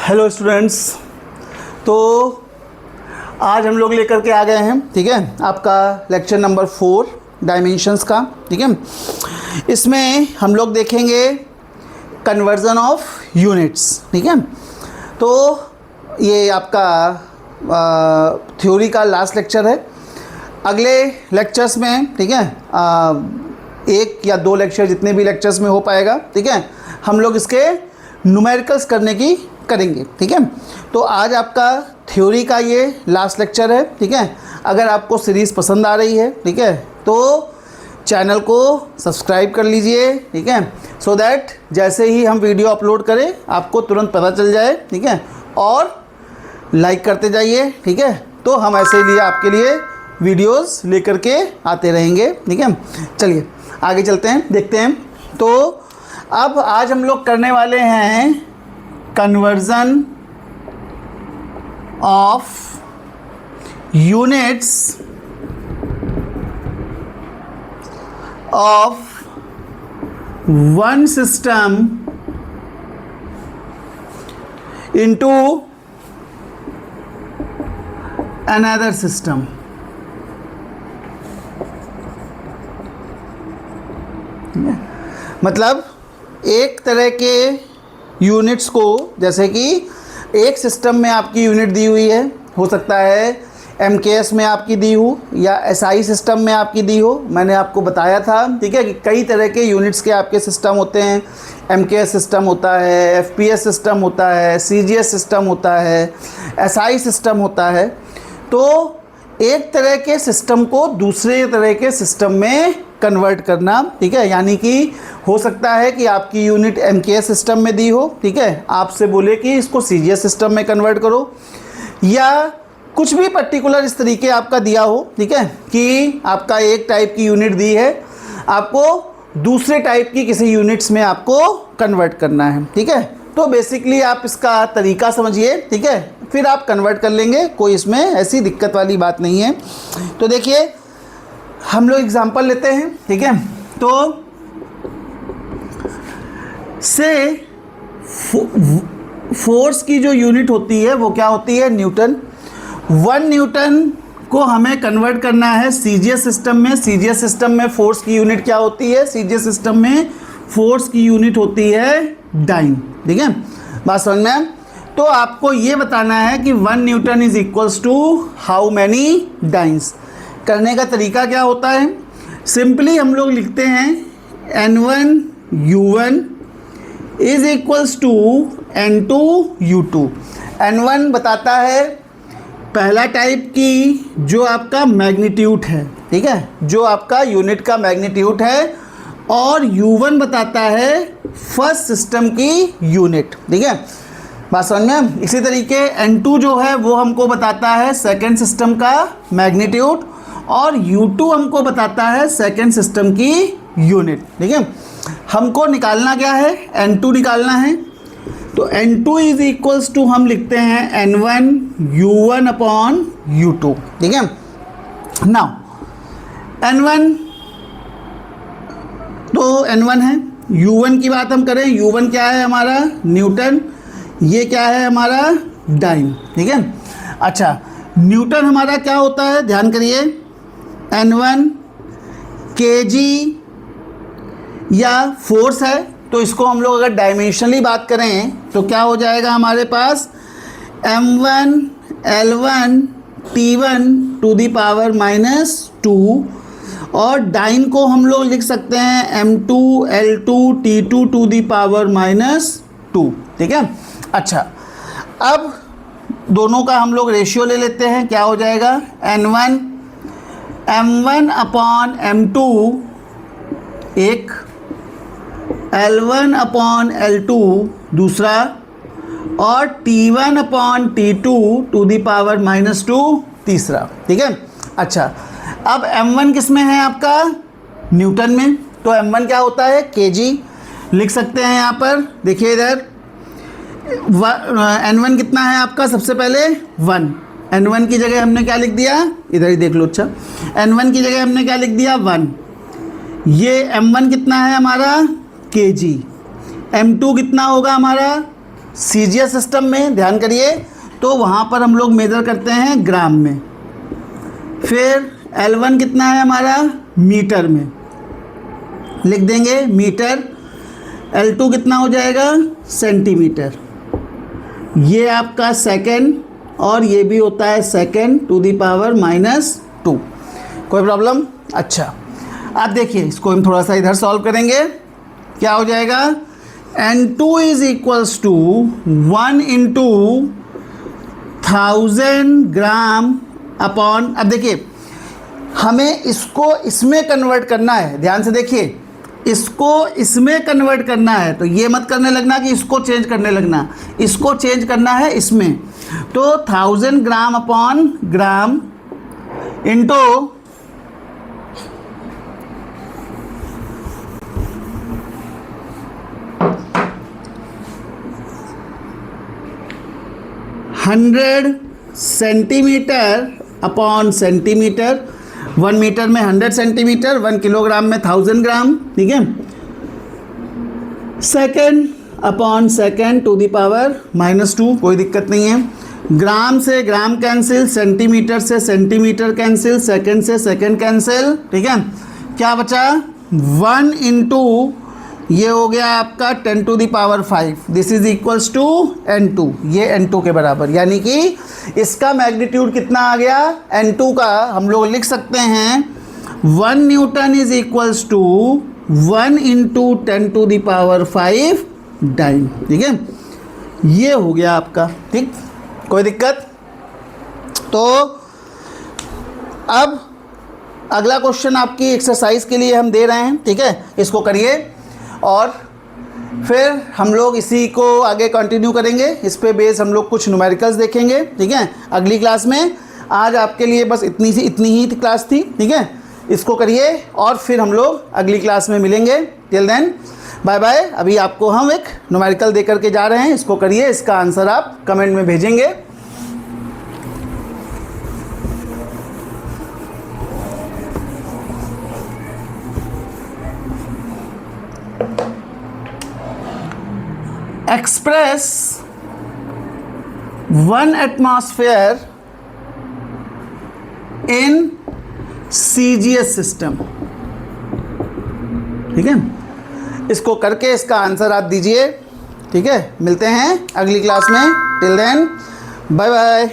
Hello students. तो आज हम लोग लेकर के आ गए हैं, ठीक है, आपका लेक्चर नंबर 4 डायमेंशंस का, ठीक है। इसमें हम लोग देखेंगे कन्वर्जन ऑफ यूनिट्स, ठीक है। तो ये आपका थ्योरी का लास्ट लेक्चर है। अगले लेक्चर्स में, ठीक है, एक या दो लेक्चर जितने भी लेक्चर्स में हो पाएगा, ठीक है, हम लोग इसके न्यूमेरिकल्स करने की करेंगे, ठीक है। तो आज आपका थ्योरी का ये लास्ट लेक्चर है, ठीक है। अगर आपको सीरीज़ पसंद आ रही है, ठीक है, तो चैनल को सब्सक्राइब कर लीजिए, ठीक है, सो दैट जैसे ही हम वीडियो अपलोड करें आपको तुरंत पता चल जाए, ठीक है। और लाइक करते जाइए, ठीक है। तो हम ऐसे लिए आपके लिए वीडियोस लेकर के आते रहेंगे, ठीक है। चलिए आगे चलते हैं, देखते हैं। तो अब आज हम लोग करने वाले हैं conversion of units of one system into another system. मतलब एक तरह के यूनिट्स को, जैसे कि एक सिस्टम में आपकी यूनिट दी हुई है, हो सकता है एमकेएस में आपकी दी हो या एसआई सिस्टम में आपकी दी हो। मैंने आपको बताया था, ठीक है, कि कई तरह के यूनिट्स के आपके सिस्टम होते हैं। एमकेएस सिस्टम होता है, एफपीएस सिस्टम होता है, सीजीएस सिस्टम होता है, एसआई सिस्टम होता है। तो एक तरह के सिस्टम को दूसरे तरह के सिस्टम में कन्वर्ट करना, ठीक है। यानी कि हो सकता है कि आपकी यूनिट एमकेएस सिस्टम में दी हो, ठीक है, आपसे बोले कि इसको सीजीएस सिस्टम में कन्वर्ट करो, या कुछ भी पर्टिकुलर इस तरीके आपका दिया हो, ठीक है, कि आपका एक टाइप की यूनिट दी है, आपको दूसरे टाइप की किसी यूनिट्स में आपको कन्वर्ट करना है, ठीक है। तो बेसिकली आप इसका तरीका समझिए, ठीक है, फिर आप कन्वर्ट कर लेंगे, कोई इसमें ऐसी दिक्कत वाली बात नहीं है। तो देखिए हम लोग एग्जांपल लेते हैं, ठीक है। तो से फोर्स की जो यूनिट होती है वो क्या होती है, न्यूटन। 1 न्यूटन को हमें कन्वर्ट करना है सीजीएस सिस्टम में। सीजीएस सिस्टम में फोर्स की यूनिट क्या होती है, सीजीएस सिस्टम में फोर्स की यूनिट होती है डाइन, ठीक है, बात समझ में। तो आपको ये बताना है कि 1 newton is equals to how many dynes. करने का तरीका क्या होता है, सिंपली हम लोग लिखते हैं N1 U1 is equals to N2 U2। N1 बताता है पहला टाइप की जो आपका मैग्नीट्यूड है, ठीक है, जो आपका यूनिट का मैग्नीट्यूड है, और U1 बताता है फर्स्ट सिस्टम की यूनिट, ठीक है, बात समझ में। इसी तरीके N2 जो है वो हमको बताता है सेकेंड सिस्टम का मैग्नीट्यूड, और U2 हमको बताता है सेकेंड सिस्टम की यूनिट, ठीक है। हमको निकालना क्या है, N2 निकालना है। तो N2 इज इक्वल्स टू हम लिखते हैं N1 U1 अपॉन U2, ठीक है। नाउ N1 तो N1 है, U1 की बात हम करें, U1 क्या है हमारा, न्यूटन, ये क्या है हमारा डाइन, ठीक है। अच्छा, न्यूटन हमारा क्या होता है, ध्यान करिए, N1 kg या फोर्स है। तो इसको हम लोग अगर डायमेंशनली बात करें तो क्या हो जाएगा हमारे पास, M1 L1 T1 to the power -2, और डाइन को हम लोग लिख सकते हैं M2 L2 T2 to the power -2, ठीक है। अच्छा, अब दोनों का हम लोग रेशियो ले लेते हैं, क्या हो जाएगा, N1 M1 अपॉन M2 एक, L1 अपॉन L2 दूसरा, और T1 upon T2 to the power -2 तीसरा, ठीक है। अच्छा, अब M1 किस में है आपका, न्यूटन में। तो M1 क्या होता है, kg लिख सकते हैं यहाँ पर, देखिए इधर N1 कितना है आपका, सबसे पहले 1, N1 की जगह हमने क्या लिख दिया, इधर ही देख लो। अच्छा, N1 की जगह हमने क्या लिख दिया, 1। ये M1 कितना है हमारा, kg। M2 कितना होगा हमारा सीजीएस सिस्टम में ध्यान करिए तो वहाँ पर हम लोग मेज़र करते हैं ग्राम में, फिर L1 कितना है हमारा मीटर में लिख देंगे मीटर, L2 कितना हो जाएगा सेंटीमीटर, ये आपका सेकंड और ये भी होता है सेकंड टू दी पावर -2। कोई प्रॉब्लम? अच्छा अब देखिए इसको हम थोड़ा सा इधर सॉल्व करेंगे, क्या हो जाएगा N2 is equals to 1 into 1000 gram upon, अब देखिए हमें इसको इसमें कन्वर्ट करना है, ध्यान से देखिए इसको इसमें कन्वर्ट करना है, तो ये मत करने लगना कि इसको चेंज करने लगना, इसको चेंज करना है इसमें, तो 1000 gram upon gram into 100 centimetre upon centimetre, 1 metre में 100 सेंटीमीटर, 1 किलोग्राम में 1000 ग्राम, ठीक है, second upon second to the power -2, कोई दिक्कत नहीं है, ग्राम से ग्राम कैंसिल, सेंटीमीटर से सेंटीमीटर कैंसिल, सेकेंड से सेकेंड कैंसिल, ठीक है, क्या बचा 1 इंटू ये हो गया आपका 10 to the power 5, this is equals to N2, ये N2 के बराबर, यानी कि इसका मैग्नीट्यूड कितना आ गया N2 का, हम लोग लिख सकते हैं 1 newton is equals to 1 into 10 to the power 5 dyne, ठीक है, ये हो गया आपका, ठीक, कोई दिक्कत? तो अब अगला क्वेश्चन आपकी एक्सरसाइज के लिए हम दे रहे हैं, ठीक है, इसको करिए और फिर हम लोग इसी को आगे कंटिन्यू करेंगे, इस पे बेस हम लोग कुछ न्यूमेरिकल्स देखेंगे, ठीक है, अगली क्लास में। आज आपके लिए बस इतनी ही क्लास थी, ठीक है, इसको करिए और फिर हम लोग अगली क्लास में मिलेंगे। Till then bye bye. अभी आपको हम एक न्यूमेरिकल दे करके जा रहे हैं, इसको करिए, इसका आंसर आप कमेंट में भेजेंगे। Express 1 atmosphere in CGS system, ठीक है, इसको करके इसका आंसर आप दीजिए, ठीक है, मिलते हैं अगली क्लास में। Till then bye bye.